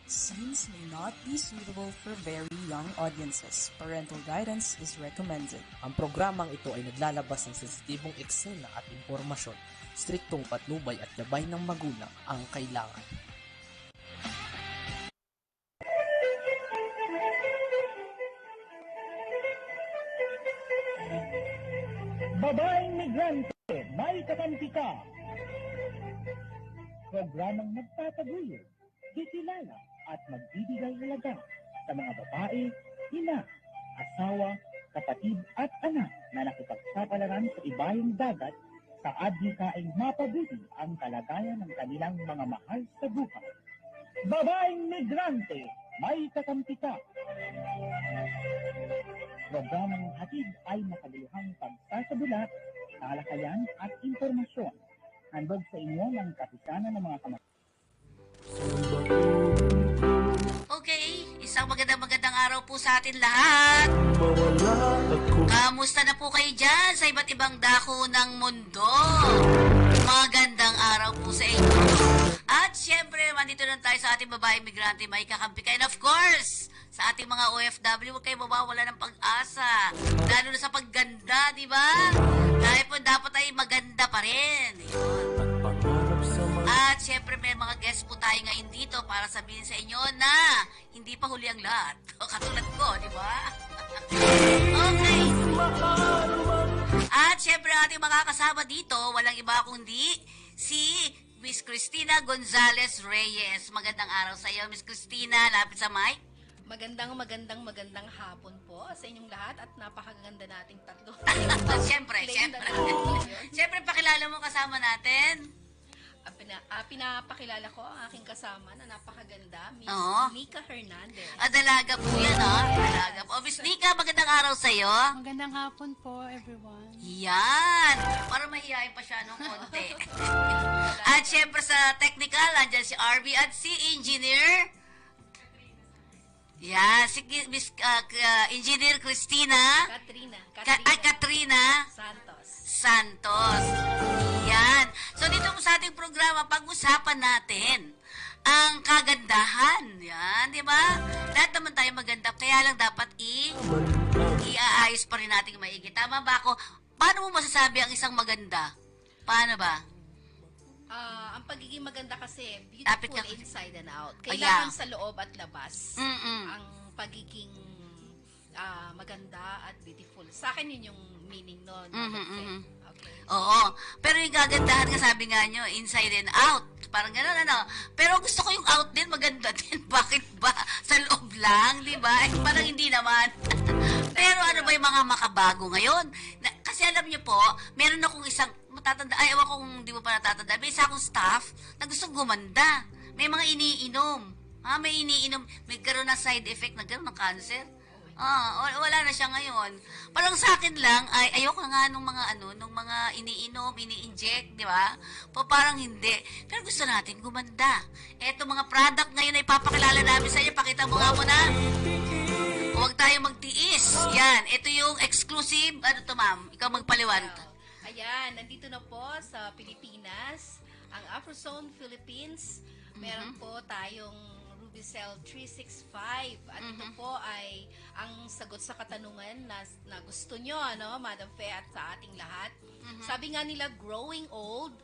Scenes may not be suitable for very young audiences. Parental guidance is recommended. Ang programang ito ay naglalabas ng sensitibong eksena at impormasyon. Striktong patnubay at gabay ng magulang ang kailangan. Babaeng migrante, may kakampi ka. Programang nagtataguyod, kikilala at magbibigay halaga sa mga babae, ina, asawa, kapatid at anak na nakipagsapalaran sa ibayong dagat sa adhikaing mapabuti ang kalagayan ng kanilang mga mahal sa buhay. Babaeng migrante, may kakampi ka. Programang hatid ay makabuluhang pagsasabulat, talakayan at impormasyon. Handog sa inyo ng kapisanan ng mga Okay, isang magandang araw po sa atin lahat. Kamusta na po kayo dyan sa iba't ibang dako ng mundo? Magandang araw po sa inyo. At syempre, mandito na tayo sa ating babaeng migrante, may kakampi kayo. And of course, sa ating mga OFW, huwag kayo mawawala ng pag-asa. Lalo na sa pagganda, di ba? Tayo po dapat ay maganda pa rin. Yun. At syempre may mga guests po tayo ngayon dito para sabihin sa inyo na hindi pa huli ang lahat. Katulad ko, di ba? Okay. At syempre ating mga kasama dito, walang iba kundi si Miss Cristina Gonzalez Reyes. Magandang araw sa iyo, Miss Cristina. Lapit sa mic. Magandang hapon po sa inyong lahat at napakaganda nating tatlo. Siyempre. Siyempre, pakilala mo kasama natin. Pinapakilala ko ang aking kasama na napakaganda, Miss Nika Hernandez. Dalaga po yan, Dalaga po. Miss Nika, magandang araw sa iyo. Magandang hapon po, everyone. Yan. Para mahihayin pa siya ng konti. At syempre sa technical, andyan si RB at si Engineer. Yan, si Miss Engineer Cristina. Katrina Santos. Yan. So dito mo sa ating programa, pag-usapan natin ang kagandahan. Yan, di ba? Lahat naman tayo maganda, kaya lang dapat i-aayos pa rin natin maigi. Tama ba ako? Paano mo masasabi ang isang maganda? Paano ba? Ang pagiging maganda kasi, beautiful inside and out. Kailangan sa loob at labas. Ang pagiging maganda at beautiful. Sa akin yun yung meaning nun. Okay. Oo. Pero yung kagandahan nga sabi nga nyo, inside and out. Parang gano'n, Pero gusto ko yung out din, maganda din. Bakit ba? Sa loob lang, di ba? Parang hindi naman. Pero ano ba yung mga makabago ngayon? Kasi alam nyo po, meron akong isang matatanda, ewan ko kung di mo pa natatanda, may isa akong staff na gustong gumanda. May mga iniinom. May iniinom, may karoon na side effect, nagkaroon ng cancer. Wala na siya ngayon. Parang sa akin lang, ay ayoko nga nung mga iniinom, ini-inject, di ba? Parang hindi. Pero gusto natin gumanda. Eto mga product ngayon ay papakilala namin sa inyo. Pakita mo nga muna. Huwag tayo magtiis. Yan, ito yung exclusive. Ano to, ma'am? Ikaw magpaliwanag. Ayan, nandito na po sa Pilipinas, ang Afrozone Philippines. Meron po tayong Rubicel 365 at ito po ay ang sagot sa katanungan na gusto nyo, Madam Fe, at sa ating lahat. Sabi nga nila, growing old,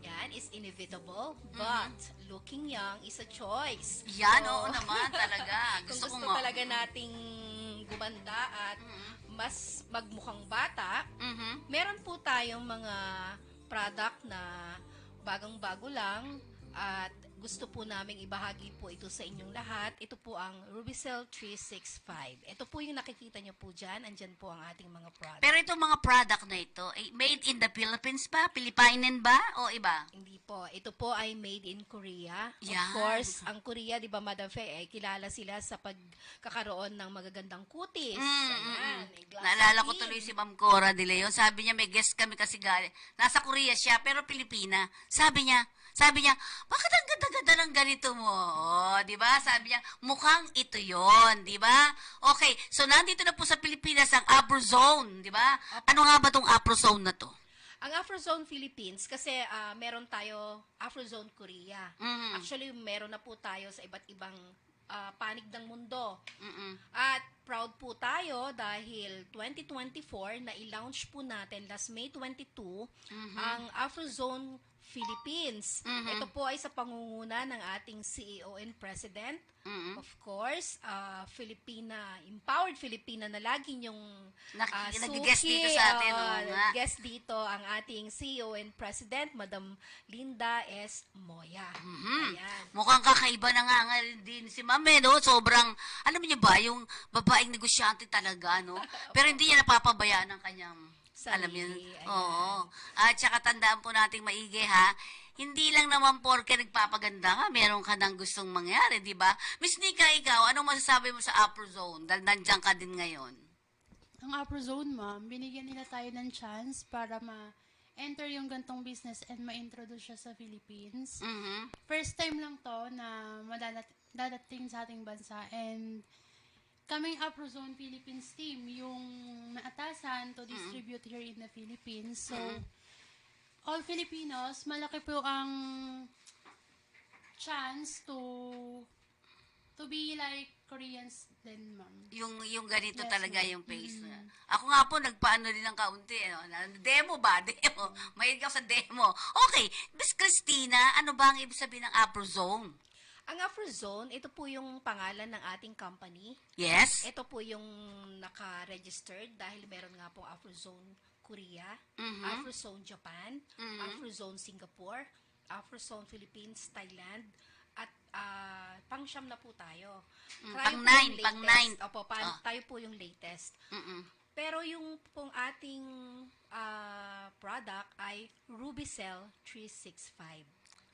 yan, is inevitable, but looking young is a choice. Yan, oo naman, talaga. Kung gusto talaga nating gumanda at mas magmukhang bata, meron po tayong mga product na bagang-bago lang at gusto po naming ibahagi po ito sa inyong lahat. Ito po ang Rubicel 365. Ito po yung nakikita nyo po dyan. Andyan po ang ating mga product. Pero itong mga product na ito, ay made in the Philippines ba? Pilipinen ba? O iba? Hindi po. Ito po ay made in Korea. Yan. Of course, ang Korea, di ba, Madam Fe, kilala sila sa pagkakaroon ng magagandang kutis. Ayan, naalala ko tuloy si Ma'am Cora de Leon. Sabi niya, may guest kami kasi galing. Nasa Korea siya, pero Pilipina. Sabi niya, bakit ang ganda-ganda ng ganito mo? Di ba? Sabi niya, mukhang ito yon, di ba? Okay, so nandito na po sa Pilipinas ang Afrozone, di ba? Ano nga ba tong Afrozone na to? Ang Afrozone Philippines, kasi meron tayo Afrozone Korea. Actually, meron na po tayo sa iba't ibang panig ng mundo. At proud po tayo dahil 2024 na i-launch po natin last May 22 ang Afrozone Philippines. Ito po ay sa pangunguna ng ating CEO and President. Of course, empowered Filipina na lagi yung nag-guest dito sa atin. Guest dito ang ating CEO and President, Madam Linda S. Moya. Ayan. Mukhang kakaiba na nga din si Ma'am, no? Sobrang, alam niyo ba, yung babaeng negosyante talaga, no? Pero hindi niya napapabayaan ng kanyang alam yun. Oo. At saka tandaan po nating maigi, ha? Hindi lang naman porke nagpapaganda ka, meron ka nang gustong mangyari, di ba? Miss Nika, ikaw, anong masasabi mo sa Afrozone? Dahil nandiyan ka din ngayon. Ang Afrozone, ma'am, binigyan nila tayo ng chance para ma-enter yung gantong business and ma-introduce siya sa Philippines. First time lang to na dadating sa ating bansa, and kaming Afrozone Philippines team, yung naatasan to distribute here in the Philippines. So, all Filipinos, malaki po ang chance to be like Koreans din, ma'am. Yung ganito Yes, talaga ma'am. yung face na. Ako nga po, nagpaano din ng kaunti. Demo ba? Demo. Mahilig ako sa demo. Okay, Miss Christina, ano ba ang ibig sabihin ng Afrozone? Ang Afrozone, ito po yung pangalan ng ating company. Yes? Ito po yung naka-registered dahil meron nga pong Afrozone Korea, Afrozone Japan, Afrozone Singapore, Afrozone Philippines, Thailand, at pang-siyam na po tayo. Pang-9. Opo, tayo po yung latest. Pero yung pong ating product ay Rubicel 365.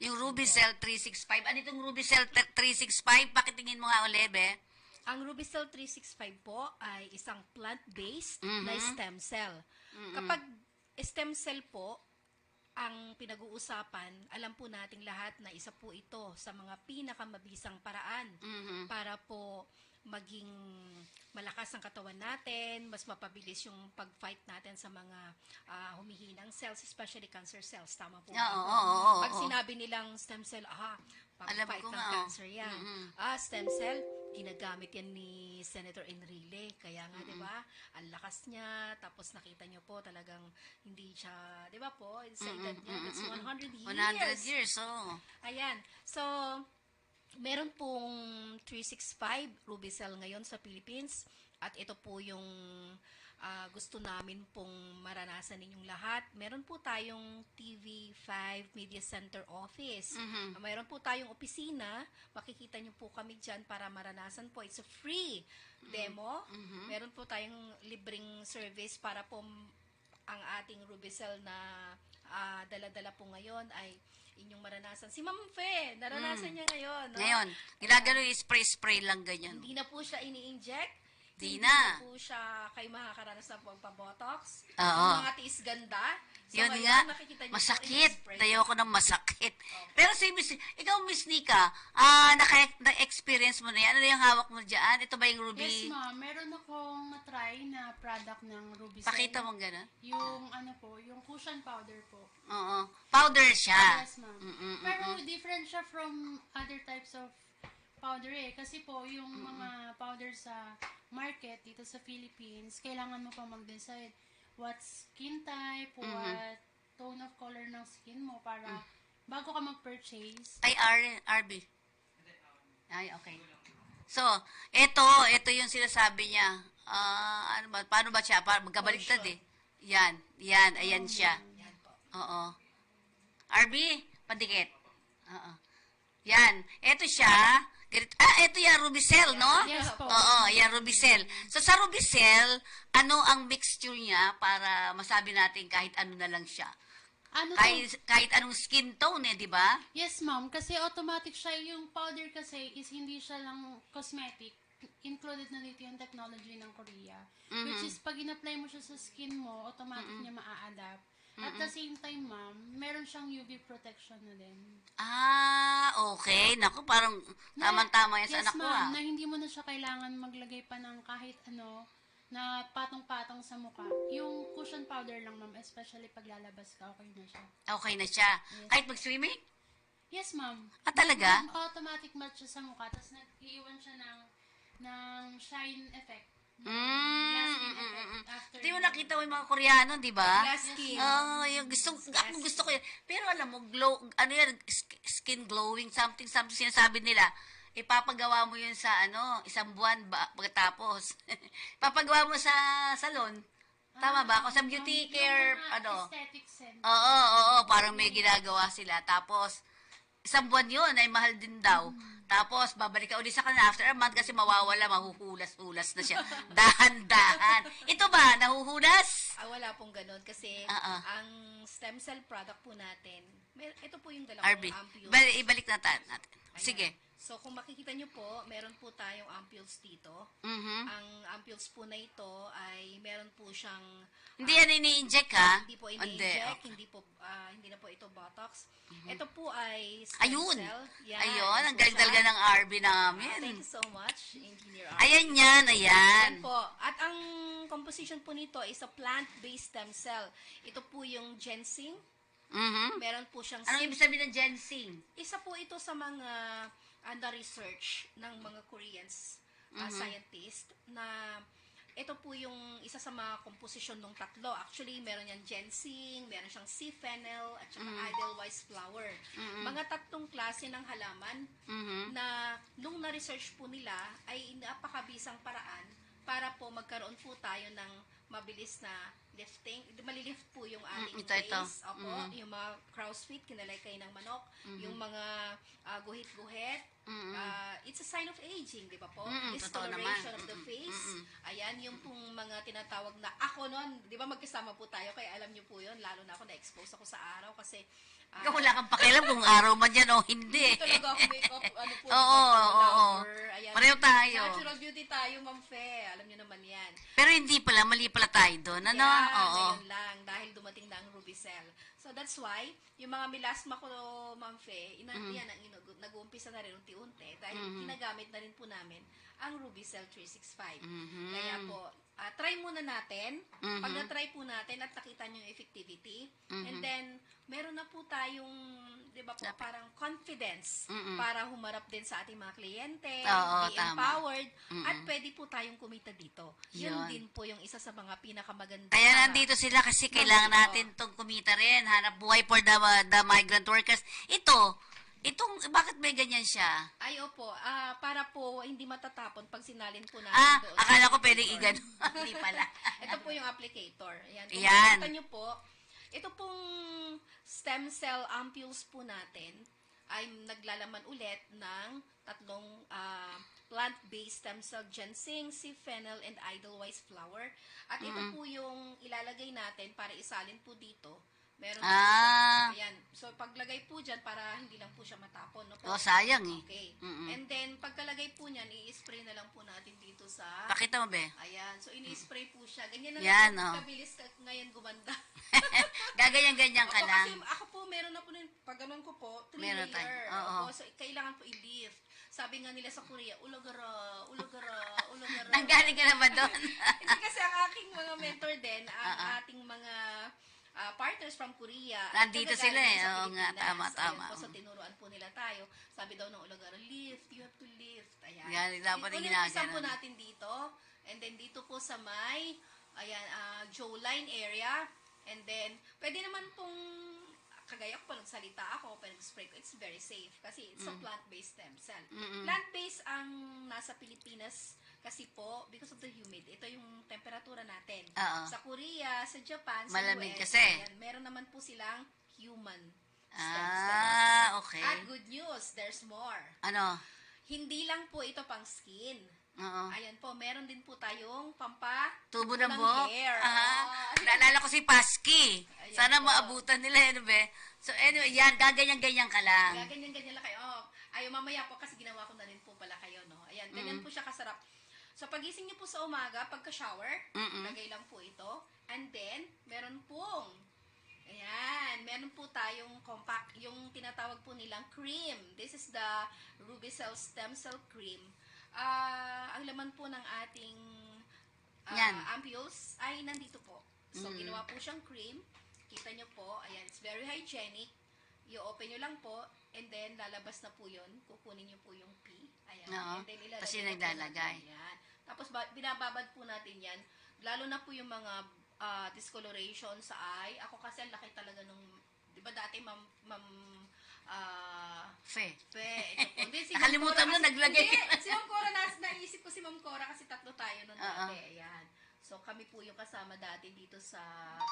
Yung Rubicel 365. Ano itong Rubicel 365? Pakitingin mo nga, Olebe. Ang Rubicel 365 po ay isang plant-based na stem cell. Kapag stem cell po ang pinag-uusapan, alam po nating lahat na isa po ito sa mga pinakamabisang paraan para po maging malakas ang katawan natin, mas mapabilis yung pag-fight natin sa mga humihinang cells, especially cancer cells. Tama po. Oo. Pag sinabi nilang stem cell, pag-fight ng cancer yan. Stem cell, ginagamit yan ni Senator Enrile. Kaya nga, di ba, ang lakas niya, tapos nakita niyo po talagang hindi siya, di ba po, sa edad niya, that's 100 years. 100 years, oh. Ayan. So, meron pong 365 Rubicel ngayon sa Philippines at ito po yung gusto namin pong maranasan ninyong lahat. Meron po tayong TV5 Media Center Office. Meron po tayong opisina. Makikita niyo po kami dyan para maranasan po. It's a free demo. Meron po tayong libreng service para po ang ating Rubicel na dala-dala po ngayon ay inyong maranasan. Si Ma'am Fe, naranasan niya ngayon. No? Ngayon, ginagano yung spray-spray lang ganyan. Hindi na po siya ini-inject. Hindi na po siya kayo makakaranas ng pagpabotox. Yung mga tiis ganda. So, yun ngayon, nga, nakikita niyo masakit. po, Tayo ko ng masakit. Pero si ikaw, Miss Nika, na-experience mo na yan? Ano yung hawak mo dyan? Ito ba yung Ruby? Yes, ma'am. Meron akong na-try na product ng Rubicel. Pakita mo gano'n? Yung yung cushion powder po. Oo. Powder siya. Yes, ma'am. Pero different siya from other types of powder Kasi po, yung mga powder sa market dito sa Philippines, kailangan mo pa mag-decide what skin type, what tone of color ng skin mo para bago ka mag-purchase. Ay, RB. Ay, okay. So, ito yung sinasabi niya. Ano ba? Paano ba siya? Magkabaligtad eh. Yan, ayan siya. Yan po. Oo. RB, padikit. Oo. Yan, ito siya. Ito yung Rubicel, no? Yes po. Oo, yan, Rubicel. So, sa Rubicel, ano ang mixture niya para masabi natin kahit ano na lang siya? Kahit anong skin tone, di ba? Yes, ma'am. Kasi automatic siya. Yung powder kasi is hindi siya lang cosmetic. Included na dito yung technology ng Korea. Which is, pag in-apply mo siya sa skin mo, automatic niya maa-adapt. At the same time, ma'am, meron siyang UV protection na din. Okay. Naku, parang tamang-tama yan sa anak ko, Yes, ma'am, na hindi mo na siya kailangan maglagay pa ng kahit ano na patong-patong sa mukha. Yung cushion powder lang, ma'am, especially pag lalabas ka, okay na siya. Okay na siya. Yes. Kahit mag-swimming? Yes, ma'am. Talaga? Automatic match siya sa mukha, tapos nag-iwan siya ng shine effect. Glass skin effect. After Di mo nakita mo yung mga Koreano, di ba? Glass skin. Yung gusto ko yan. Pero alam mo, skin glowing, something sinasabi nila. Ipapagawa mo yun sa isang buwan pagkatapos. Ipapagawa mo sa salon. Tama ba? Ako sa beauty care, aesthetic sense. Oo, parang may ginagawa sila. Tapos, isang buwan yun ay mahal din daw. Tapos, babalik ka ulit sa kanila after a month kasi mawawala, mahuhulas-hulas na siya. Dahan-dahan. Ito ba, nahuhulas? Wala pong ganun kasi ang stem cell product po natin, ito po yung dalawang RB, ampules. ibalik natin. Sige. So, kung makikita nyo po, meron po tayong ampules dito. Ang ampules po na ito ay meron po siyang... Hindi yan ini-inject, ha? Hindi po ini-inject, hindi na po ito Botox. Ito po ay stem Ayun. cell. Ayun, ang po galing talaga siya. ng RB namin. Thank you so much, Engineer RB. Ayan yan. Yan po. At ang composition po nito is a plant-based stem cell. Ito po yung ginseng. Meron po siyang... Ano ibig sabihin ng ginseng? Isa po ito sa mga research ng mga Koreans scientist na ito po yung isa sa mga komposisyon ng tatlo. Actually, meron yan ginseng, meron siyang sea fennel, at saka Edelweiss flower. Mga tatlong klase ng halaman na nung na-research po nila ay napakabisang paraan para po magkaroon po tayo ng mabilis na lifting. Malilift po yung ating face. Opo, yung mga crow's feet, kinalaykay ng manok. Yung mga guhit-guhit. It's a sign of aging, di ba po? Discoloration of the face. Ayan, yung pong mga tinatawag na ako noon. Di ba magkasama po tayo? Kaya alam niyo po yun. Lalo na ako na-expose ako sa araw kasi Wala kang pakialam kung araw man yan o hindi. talaga ako makeup, Oo. Ayan. Pareho tayo. Natural beauty tayo, Ma'am Fe. Alam niyo naman yan. Pero hindi pala, mali pala tayo doon. Ano? Yeah, Oo. ngayon lang, dahil dumating na ang Rubicel. So that's why, yung mga melasma ko, Ma'am Fe, yan ang nag-uumpisa na rin unti-unti dahil ginagamit na rin po namin ang Rubicel 365. Kaya po, try muna natin. Pag na-try po natin at nakita nyo yung effectivity, and then, meron na po tayong, di ba po, parang confidence para humarap din sa ating mga kliyente, be empowered, at pwede po tayong kumita dito. Yun din po yung isa sa mga pinakamaganda. Kaya nandito sila kasi kailangan natin itong kumita rin, hanap buhay for the migrant workers. Bakit may ganyan siya? Ay, opo. Para po hindi matatapon pag sinalin po natin doon. Akala ko pwedeng igano. Hindi pala. Ito po yung applicator. Ayan. Kung Ayan. makikita nyo po, ito pong stem cell ampules po natin ay naglalaman ulit ng tatlong plant-based stem cell ginseng, sea fennel, and Edelweiss flower. At ito po yung ilalagay natin para isalin po dito. Meron po siya. Ayan. So, paglagay po dyan para hindi lang po siya matapon. No po? Sayang eh. Okay. And then, pagkalagay po niyan, i-spray na lang po natin dito sa... Pakita mo, be. Ayan. So, ini-spray po siya. Ganyan na Yan, lang po kabilis ngayon gumanda. Gaganyan-ganyan ka Opo, lang. kasi ako po, meron na po nun, pag ganun ko po, 3 Meron layer. tayo. Oo. Opo, so, kailangan po i-lift. Sabi nga nila sa Korea, ulagara. Nanggaling ka naman doon. Hindi kasi ang aking mga mentor din, ang ating mga partners from Korea. Nandito sila eh. Sa Oo nga, Pilipinas. tama. Ayun po, so tinuruan po nila tayo. Sabi daw ng ulagara, lift, you have to lift. Ayan. Yan, dapat yung Ulimpisan po ginagawa. natin dito. And then dito po sa may, jawline area. And then, pwede naman pong, kagaya ko pa nagsalita ako, pag nag-spray ko, it's very safe. Kasi it's a plant-based stem cell. Plant-based ang nasa Pilipinas kasi po, because of the humid, ito yung temperatura natin. Sa Korea, sa Japan, sa Malamig US, kasi. ayan, meron naman po silang human stem cells. Okay. At good news, there's more. Ano? Hindi lang po ito pang skin. Oo. Ayan po, meron din po tayong Tubo ng ng buhok. hair. Naalala ko si Paski. Ayan Sana po. maabutan nila yun, be. So anyway, yan, gaganyan-ganyan ka lang. Ganyan-ganyan lang kayo. Mamaya po kasi ginawa ko na rin po pala kayo, no? Ayan, ganyan po siya kasarap. So, pagising niyo po sa umaga, pagka-shower, lagay lang po ito. And then, meron po tayong compact, yung tinatawag po nilang cream. This is the Rubicel Stem Cell Cream. Ang laman po ng ating Yan. ampules ay nandito po. So, ginawa po siyang cream. Kita nyo po, ayan, it's very hygienic. I-open nyo lang po, and then lalabas na po yun. Kukunin nyo po yung pee. Ayan. Oo. And then ilalagay Tapos yun na po naglalagay. natin yan. Tapos binababad po natin yan. Lalo na po yung mga discoloration sa eye. Ako kasi ang laki talaga nung, di ba dati Fe. ito po. Hindi, si Nakalimutan mo, Ma'am Cora naglagay Hindi, ka. si Ma'am Cora, naisip ko si Ma'am Cora kasi tatlo tayo nun Oo. dati. Ayan. So, kami po yung kasama dati dito sa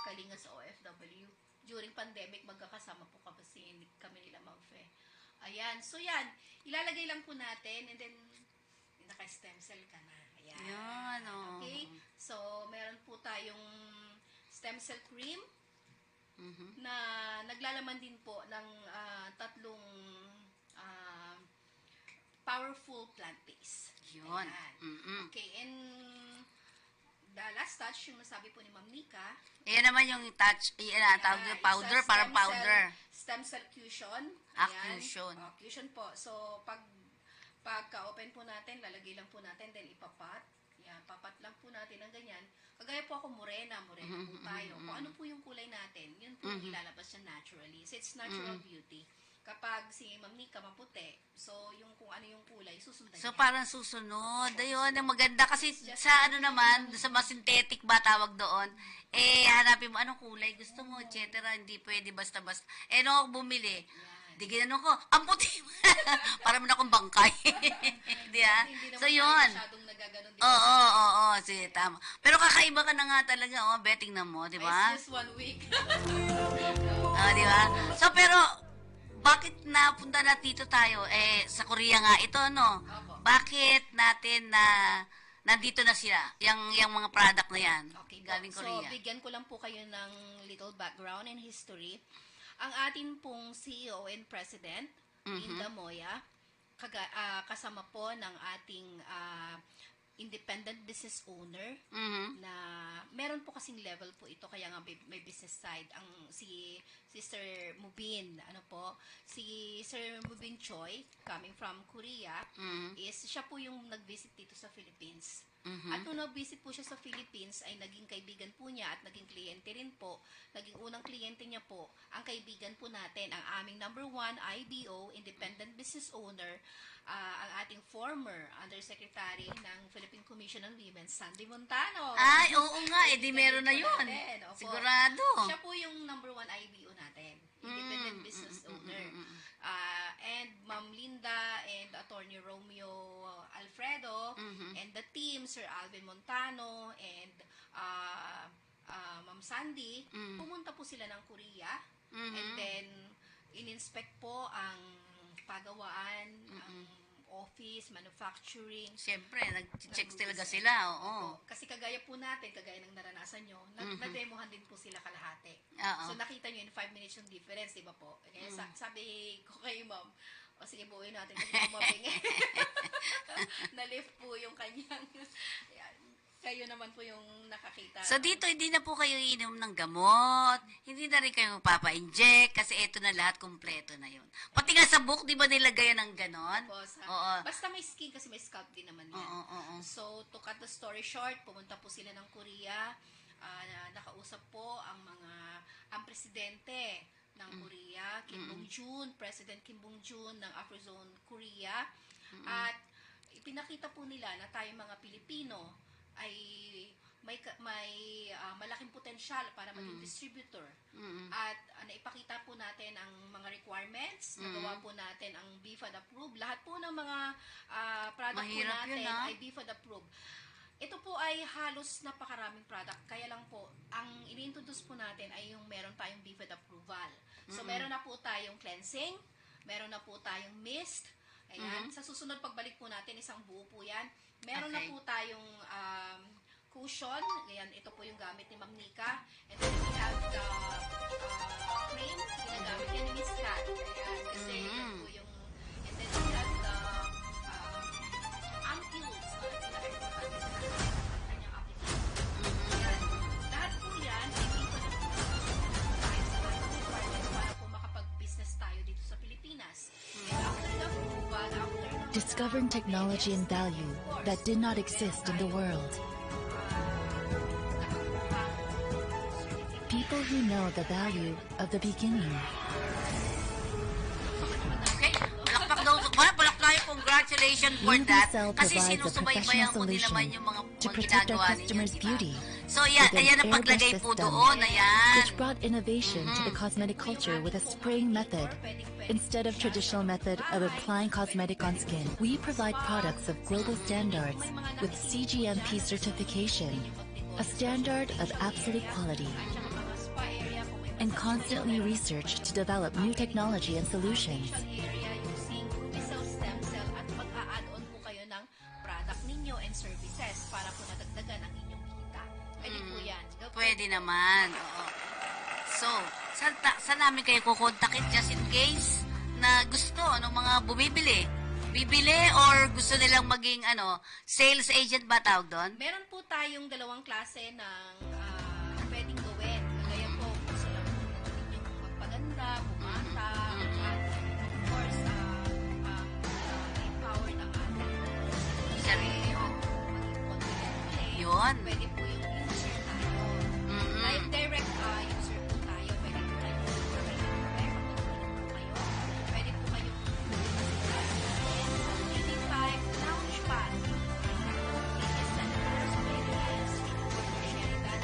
Kalinga sa OFW. During pandemic, magkakasama po kami nila Ma'am Fe. Ayan. So, yan. Ilalagay lang po natin and then naka-stem cell ka na. Ayan. Yan, oh. Okay? So, meron po tayong stem cell cream na naglalaman din po ng tatlong powerful plant-based. Yun. Ayan. Mm-mm. Okay, and the last touch, yung nasabi po ni Ma'am Nika, Ayan naman yung touch, tawag yeah, yung powder, it's a parang stem powder. Stem cell cushion. Cushion. Cushion po. So, pagka-open po natin, lalagay lang po natin, then ipapat. Yan, papat lang po natin ng ganyan. Kagaya po ako morena po tayo. Kung ano po yung kulay natin, yun po yung ilalabas niya naturally. So, it's natural beauty. Kapag si Ma'am Nika maputi, so yung kung ano yung kulay, susundan So, niya. parang susunod. Ayun, ang maganda. Kasi sa ano naman, sa mga synthetic ba tawag doon, hanapin mo anong kulay gusto mo, etc. Hindi pwede basta-basta. No, ako bumili. Di ginano ko, ang puti. Para mo na akong bangkay. Di ba? Hindi naman So, tayo yun. masyadong nagaganon din. Oo, sige, tama. Pero kakaiba ka na nga talaga, betting na mo, di ba? It's just 1 week. Di ba? So, pero, bakit napunta na dito tayo? Sa Korea nga ito, no? Opo. Bakit natin na nandito na sila, yung mga product na yan, Okay, galing so Korea? bigyan ko lang po kayo ng little background and history. Ang atin pong CEO and President, Linda Moya, kasama po ng ating independent business owner na meron po kasing level po ito kaya nga may business side ang si Sir Mubin si Sir Mubin Choi coming from Korea is siya po yung nag-visit dito sa Philippines. At nung nag-visit po siya sa Philippines ay naging kaibigan po niya at naging kliyente rin po. Naging unang kliyente niya po ang kaibigan po natin, ang aming number 1 IBO, Independent Business Owner, ang ating former Undersecretary ng Philippine Commission on Women, Sandy Montano. Ay, oo nga, di meron na yun. Opo. Sigurado. Siya po yung number 1 IBO natin, Independent Business Owner. And Ma'am Linda and Attorney Romeo Alfredo and the team, Sir Alvin Montano and Ma'am Sandy, pumunta po sila ng Korea and then in-inspect po ang pagawaan, ang office, manufacturing. Siyempre, nag-check talaga sila, oo. Kasi kagaya po natin, kagaya ng naranasan nyo, na-demohan din po sila kalahati. Oo. So nakita nyo in 5 minutes yung difference, di ba po? Kaya sabi ko kay ma'am, o sige, buuin natin kasi bumabing. Na-lift po yung kanyang, kayo naman po yung nakakita. So dito, hindi na po kayo iinom ng gamot, hindi na rin kayo magpapa-inject, kasi ito na lahat, kompleto na yun. Pati nga sa book, di ba nilagayan ng ganon? Oo. Basta may skin kasi may scalp din naman yan. Oo. So, to cut the story short, pumunta po sila ng Korea, nakausap po ang presidente ng Korea, Kim Bong-joon, President Kim Bong-joon ng Afrozone Korea, at ipinakita po nila na tayong mga Pilipino ay may malaking potensyal para maging distributor. At naipakita po natin ang mga requirements, nagawa po natin ang BFAD approved. Lahat po ng mga product Mahirap po natin yun, ay BFAD approved. Ito po ay halos napakaraming product. Kaya lang po, ang ini-introduce po natin ay yung meron tayong BFAD approval. So, meron na po tayong cleansing, meron na po tayong mist. Ayan. Sa susunod pagbalik po natin, isang buo po yan. Meron na po tayong cushion. Ayan, ito po yung gamit ni Ma'am Nika. And then we have the cream. Ginagamit yan ni Miss Kat. Ayan, kasi yun po yung... And then we have the ampules. Pinaka-importante sa kanyang application. Ayan. Lahat po yan, hindi ko na po tayo sa mga requirements para po makapag-business tayo dito sa Pilipinas. And after the approval, Discovering technology and value that did not exist in the world. people who know the value of the beginning. Okay, palakpak daw. Palakpak tayo, congratulations for that. Lubicel Kasi provides a sinusubaybayan professional ko din naman solution yung mga to protect our ginagawa ninyo, customers' diba? beauty So, yan, with ayan an ang paglagay airbrush po system, doon, ayan. which brought innovation to the cosmetic culture with a spraying method. Instead of traditional method of applying cosmetic on skin, we provide products of global standards with CGMP certification, a standard of absolute quality, and constantly research to develop new technology and solutions. area using Rubicel stem cell at mag-a-add-on po kayo ng product ninyo and services para po nadagdagan ang inyong kita. Pwede po yan. Go po. Pwede naman, oo. So, saan namin kayo kukontakin just in case na gusto, mga bumibili? Bibili or gusto nilang maging, sales agent ba tawag doon? Meron po tayong dalawang klase ng pwedeng gawin. Kagaya po, gusto lang po ninyong magpaganda, bumata, at of course, empowered ang ating Sarili. maging confident. Yun. Pwede po yung user tayo. Like direct user po tayo. Pwede po tayo kayo. Pwede po kayong TV5 Launchpad. Media centers, medias, Sheridan,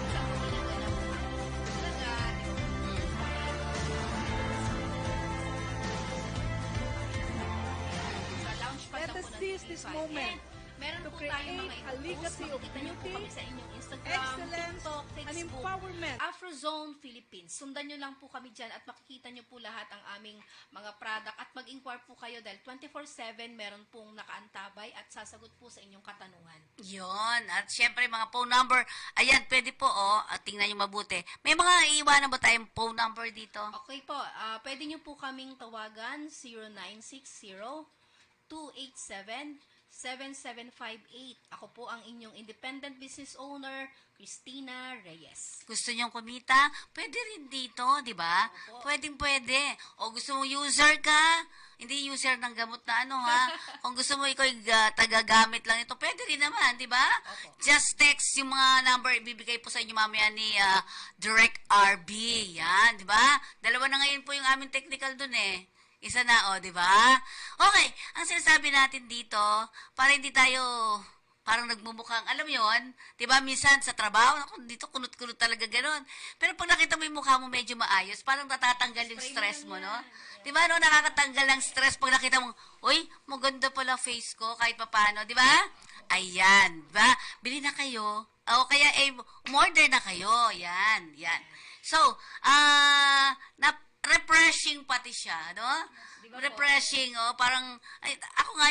sa Manila na po talaga. Sa Launchpad Let lang us po ng seize this TV5. moment And meron to po tayong mga create a i-post. legacy of Makikita niyo po beauty, kami sa inyong Instagram, excellence, TikTok, and Facebook, empowerment. Afrozone Philippines. Sundan nyo lang po kami dyan at makikita nyo po lahat ang aming mga product at mag-inquire po kayo dahil 24/7 meron pong nakaantabay at sasagot po sa inyong katanungan. Yun. At syempre, mga phone number, ayan, pwede po, at tingnan nyo mabuti. May mga iiwanan ba tayong phone number dito? Okay po, pwede nyo po kaming tawagan 0960-287-7758. Ako po ang inyong independent business owner, Christina Reyes. Gusto nyong kumita? Pwede rin dito, di ba? Pwedeng-pwede. O gusto mo user ka? Hindi user ng gamot na Kung gusto mo ikaw tagagamit lang ito, pwede rin naman, di ba? Just text yung mga number, ibibigay po sa inyo mamaya ni Direct RB. Yan, di ba? Dalawa na ngayon po yung aming technical dun Isa na, di ba? Okay, ang sinasabi natin dito, para hindi tayo parang nagmumukhang, alam mo yun, di ba, minsan sa trabaho, ako, dito kunot-kunot talaga ganun. Pero pag nakita mo yung mukha mo medyo maayos, parang natatanggal yung stress mo, no? Di ba, nakakatanggal ng stress pag nakita mo, uy, maganda pala face ko, kahit papano, di ba? Ayan, di ba? Bili na kayo, o kaya, umorder na kayo, yan. So, refreshing pati siya, no? Diba refreshing, parang, ako nga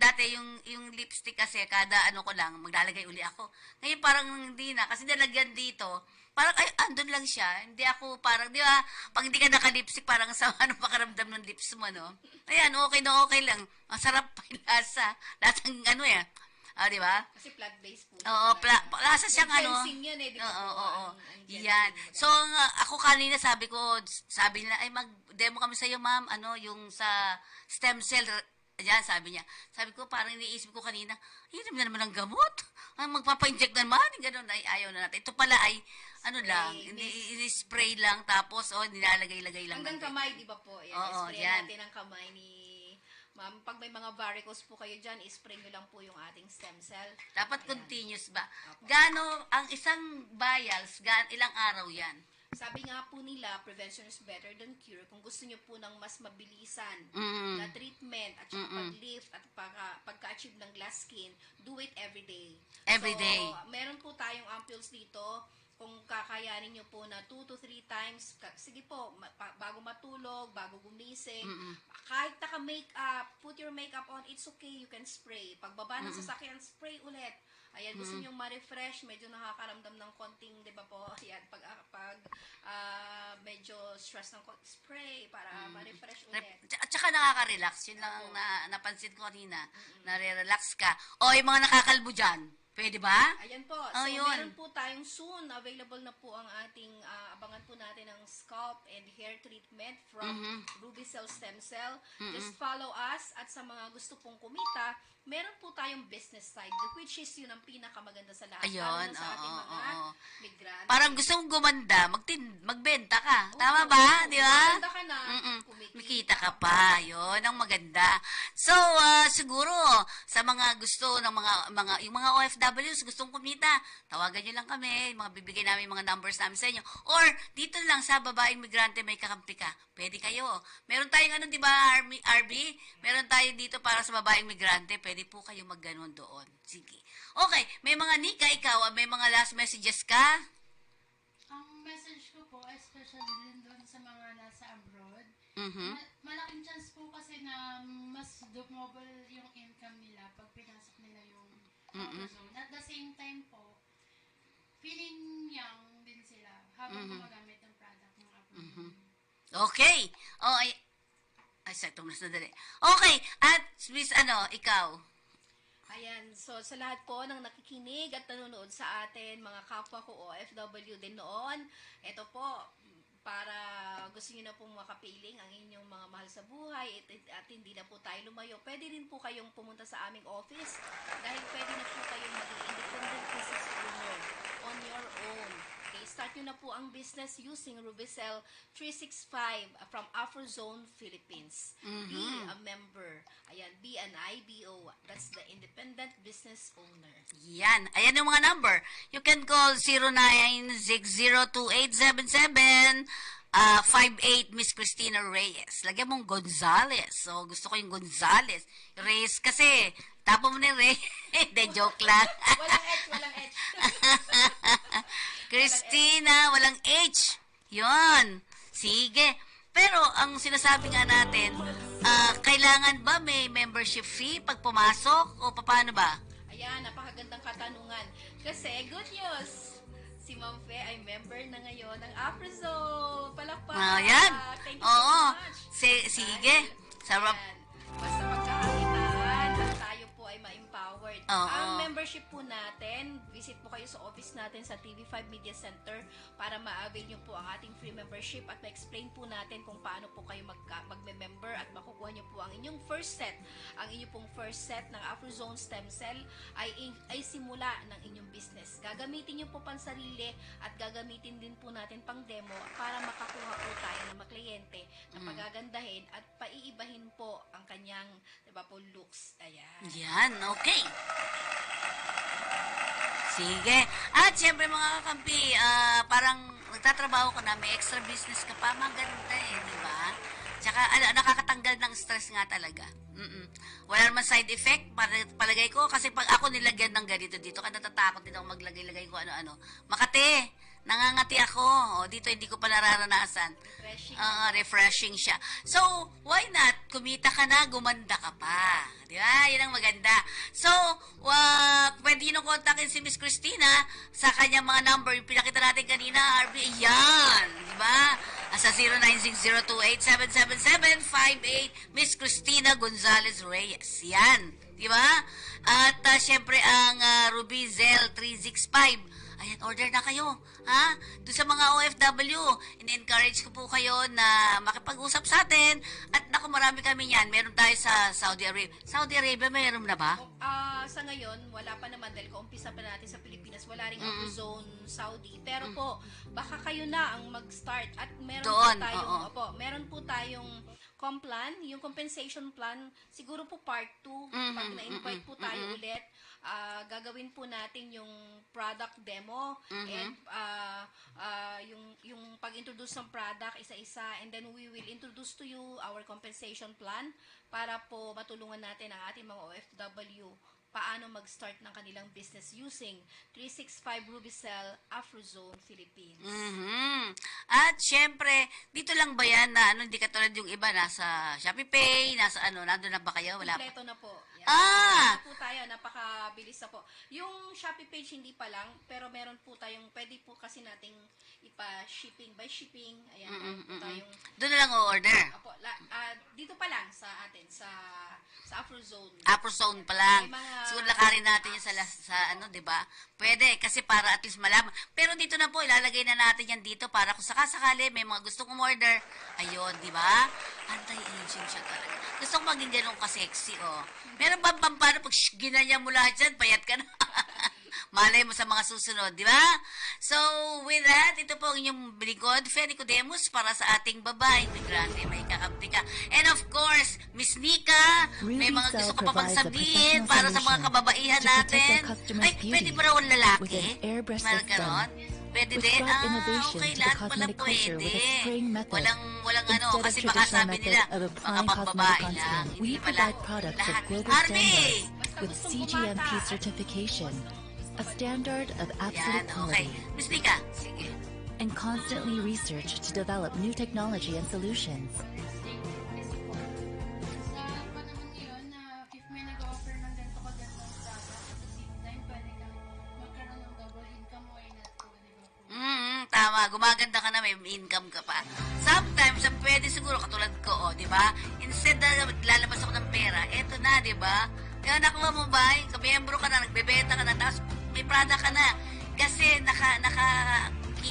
dati yung lipstick kasi, kada ko lang, maglalagay uli ako. Ngayon parang hindi na, kasi nalagyan dito, parang, andun lang siya. Hindi ako parang, di ba, pag hindi ka naka-lipstick, parang sa pakaramdam ng lips mo, no? Ayan, okay na okay lang. Masarap pa yung lasa. Lahat ng di ba? Kasi plant-based po. Oo, lasa siyang Fencing yan di ba? Oo. Yan. So, ako kanina sabi nila, mag-demo kami sa iyo, ma'am, yung sa stem cell, yan, sabi niya. Sabi ko, parang iniisip ko kanina, hiram na naman ang gamot. Magpapa-inject naman, gano'n, ayaw na natin. Ito pala ay, spray lang, tapos, nilalagay-lagay lang. Hanggang kamay, di ba po? Yan, Oo, spray yan. natin ang kamay ni ma'am. Pag may mga varicose po kayo dyan, spray nyo lang po yung ating stem cell. Dapat Ayan. continuous ba? Gano, ang isang vials, ilang araw yan? Sabi nga po nila, prevention is better than cure. Kung gusto nyo po ng mas mabilisan na treatment at saka pag-lift at pagka-achieve ng glass skin, do it every day. Every day. Meron po tayong ampules dito. Kung kakayanin nyo po na 2 to 3 times, sige po, bago matulog, bago gumising, kahit naka-makeup, put your makeup on, it's okay, you can spray. Pagbaba ng sasakyan, spray ulit. Ayan, gusto nyo ma-refresh, medyo nakakaramdam ng konting, di ba po, ayan, pag medyo stress ng spray para ma-refresh ulit. At saka nakaka-relax. Yun lang napansin ko kanina. Nare-relax ka. O, yung mga nakakalbo dyan, pwede ba? Ayan po. So, meron po tayong soon. Available na po ang ating, abangan po natin ang scalp and hair treatment from Rubicel Stem Cell. Just follow us. At sa mga gusto pong kumita, meron po tayong business side, which is yun ang pinakamaganda sa lahat. Ayun, lalo na sa ating mga Yan. Parang gusto mong gumanda, magbenta ka. Tama ba? Di ba? Maganda ka na. Mikita ka pa. Yun ang maganda. So, siguro, sa mga gusto ng yung mga OFWs, gustong kumita, tawagan nyo lang kami, mga bibigay namin mga numbers namin sa inyo. Or, dito lang sa babaeng migrante may kakampi ka. Pwede kayo. Meron tayong di ba, RB? Meron tayo dito para sa babaeng migrante. Pwede po kayo magganon doon. Sige. Okay, may mga Nika, ikaw, may mga last messages ka? Ang message ko po, especially din doon sa mga nasa abroad, malaking chance po kasi na mas double yung income nila pag pinasok nila yung AfroZone. At the same time po, feeling young din sila habang gumagamit ng product ng AfroZone. Okay. Oh, ay, sakto mas nadali. Okay, at Miss, ikaw? Ayan, so sa lahat po ng nakikinig at nanonood sa atin, mga kapwa ko OFW din noon, ito po, para gusto niyo na pong makapiling ang inyong mga mahal sa buhay at hindi na po tayo lumayo, pwede rin po kayong pumunta sa aming office dahil pwede na po kayong maging independent business owner on your own. Okay, start nyo na po ang business using Rubicel 365 from AfroZone Philippines. Be a member. Ayan, be an IBO. That's the Independent Business Owner. Yan. Ayan yung mga number. You can call 0960287758 Miss Cristina Reyes. Lagyan mong Gonzales. So, gusto ko yung Gonzales. Reyes kasi. Tapo mo na Reyes. De, joke lang. Walang H, walang H. Christina, walang H. Yun. Sige. Pero, ang sinasabi nga natin, kailangan ba may membership fee pag pumasok? O paano ba? Ayan, napakagandang katanungan. Kasi, good news. Si Ma'am Fe ay member na ngayon ng AfroZone. Palakpak. Yan. Thank you so much. Sige. Sarap. Ayan. Basta magkakakitaan at tayo po ay ma-empowered. Oo. Ang membership po natin, visit po kayo sa office natin sa TV5 Media Center para ma-avail nyo po ang ating free membership at ma-explain po natin kung paano po kayo magme-member at makukuha nyo po ang inyong first set. Ang inyong pong first set ng AfroZone Stem Cell ay simula ng inyong business. Gagamitin nyo po pansarili at gagamitin din po natin pang demo para makakuha po tayo ng mga kliyente na pagagandahin at paiibahin po ang kanyang, diba po, looks. Ayan. Yan, okay. Sige. At siyempre mga kakampi, parang nagtatrabaho ka na, may extra business ka pa, maganda di ba? Tsaka nakakatanggal ng stress nga talaga. Wala naman side effect, palagay ko, kasi pag ako nilagyan ng ganito dito, ka natatakot din ako maglagay-lagay ko ano-ano. Makati, nangangati ako. O, dito hindi ko pa nararanasan. Refreshing siya. So, why not? Kumita ka na, gumanda ka pa. Di ba? Yan ang maganda. So, pwede nyo kontakin si Miss Cristina sa kanyang mga number. Yung pinakita natin kanina, RB, yan. Di ba? Sa 0960287778, Miss Cristina Gonzales Reyes. Yan. Di ba? At syempre, ang Ruby Zell 365. Ayan, order na kayo. Ha? Doon sa mga OFW, in-encourage ko po kayo na makipag-usap sa atin. At naku, marami kami yan. Meron tayo sa Saudi Arabia. Saudi Arabia, mayroon na ba? Sa ngayon, wala pa naman dahil kaumpisa pa natin sa Pilipinas. Wala ring AfroZone Saudi. Pero po, baka kayo na ang mag-start. At meron doon, po tayong, meron po tayong complan, yung compensation plan, siguro po part 2. Pag na-invite po tayo ulit, gagawin po natin yung product demo and yung pag-introduce ng product isa-isa, and then we will introduce to you our compensation plan para po matulungan natin ang ating mga OFW paano mag-start ng kanilang business using 365 Rubicel AfroZone Philippines. At syempre, dito lang ba yan na hindi katulad yung iba nasa Shopee Pay, nasa nandun na ba kayo? Wala pa. Kompleto na po. Yan. Ah! Kompleto po tayo, napakabilis na po. Yung Shopee page hindi pa lang, pero meron po tayong, pwede po kasi nating ipa-shipping by shipping. Ayan, meron po tayong... Doon na lang o-order. Apo, dito pa lang sa atin, sa AfroZone. AfroZone pa lang. May mga- Siguro lakarin natin yung sa di ba? Pwede, kasi para at least malaman. Pero dito na po, ilalagay na natin yan dito para kung sakasakali may mga gusto kong order. Ayun, di ba? Anti-aging siya talaga. Gusto ko maging ganun ka-sexy, oh. Meron ba pampano pag ginanya mo lahat dyan, payat ka na. Malay mo sa mga susunod, di ba? So, with that, ito po ang inyong biligod, Feni Codemus, para sa ating babaeng migrante, may kakampi ka. And of course, Miss Nika, may mga Ruby gusto Cell ka pa bang provides a sabihin professional para sa mga solution kababaihan to protect natin? their customers' Ay, pwede beauty ba raw ang with lalaki? an airbrush Meron system, ganon? Pwede which din? brought innovation Okay, to the lahat pala cosmetic culture pwede. with a spraying method. Walang ano, Instead of kasi baka traditional sabi method nila, of mga applying pambabae cosmetic on lang, skin, hindi we pala. provide products of Lahat. global Harvey! standards with CGMP certification, a standard of Yan, absolute okay. quality, Miss Nika, sige. and constantly research to develop new technology and solutions. Sa panahon ngayon na if may nag-offer ng ganito kagandang product, at the same time, pwede kang magkaroon ng double income, why not po, di ba po? Tama. Gumaganda ka na, may income ka pa. Sometimes, ang pwede siguro, katulad ko, di ba? Instead na lalabas ako ng pera, eto na, di ba? Kaya nakuha mo ba? Kamiyembro ka na, nagbebenta ka na, tapos may product ka na. Kasi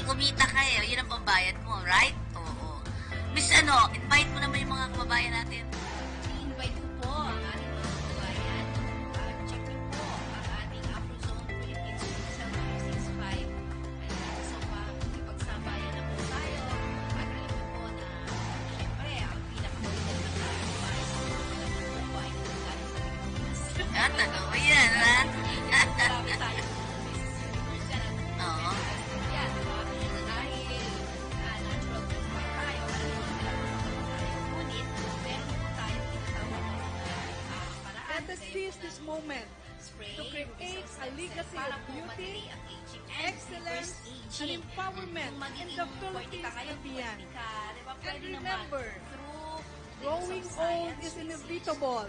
kumita ka eh. Yun ang pambayad mo, right? Oo. Miss, invite mo naman yung mga kababayan natin. I-invite ko po ang ating mga kababayan. Check niyo po ang ating AfroZone Philippines Cell 365. Ayan, so ipagsabayan na po tayo. At alam niyo po na, syempre, ang pinakamagandang ng ating bahay sa magandang po ay nagagaling sa Pilipinas. Totoo yan, ha? Marami tayo business dyan. Oo. Yan, dahil natural food pa tayo, ngunit meron po tayo tinatawag na paraan. Let us seize this moment spray, to create a legacy para of po beauty, madali ang aging and excellence, reverse and aging. empowerment Kung in magiging the 40 Philippines ka ngayon, and beyond. 20 ka, di ba? And Pwede naman remember, through the growing use of old science, is research, inevitable,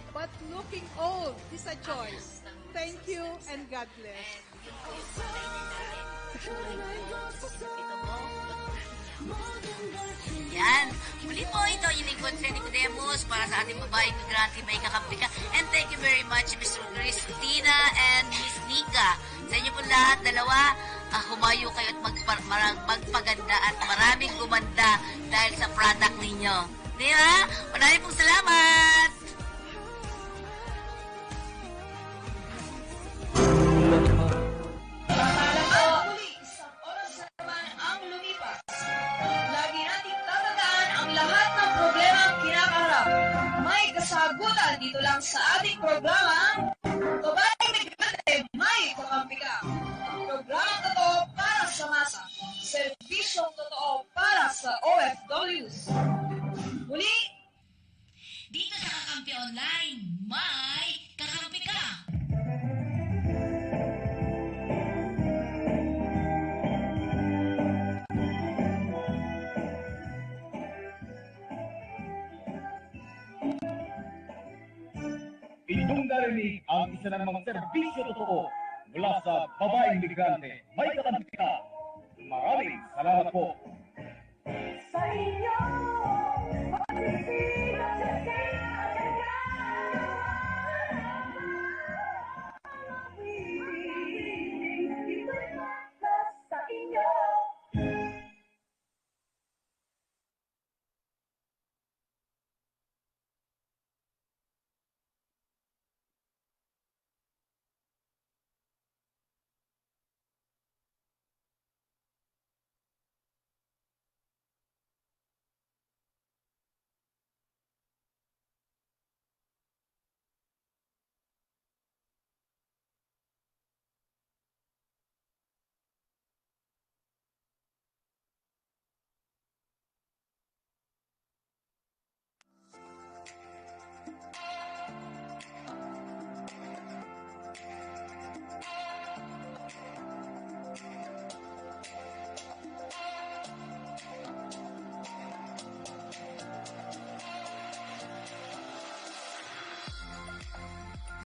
but looking old is a choice. Thank you and God bless. and yun po yung patayin natin. Ito mo, Yan. Muli po ito, yung lingkod sa Nicodemus para sa ating babaeng migrante may kakampi ka. And thank you very much, Mr. Christina and Miss Nika. Sa inyo po lahat, dalawa, humayo kayo at magpaganda at maraming gumanda dahil sa product ninyo. Di ba? Maraming pong salamat! Muli, isang oras na naman ang lumipas. Lagi nating tatandaan ang lahat ng problema ang kinakaharap. May kasagutan dito lang sa ating programa, Babaeng Migrante, May Kakampi Ka. Programang totoo para sa masa. Serbisyong totoo para sa OFWs. Muli, Dito sa Kakampi Online, may kakampi ka! Inyong narinig ang isa ng mga serbisyo totoo mula sa babaeng migrante. May kakampi ka. Maraming salamat po. sa inyo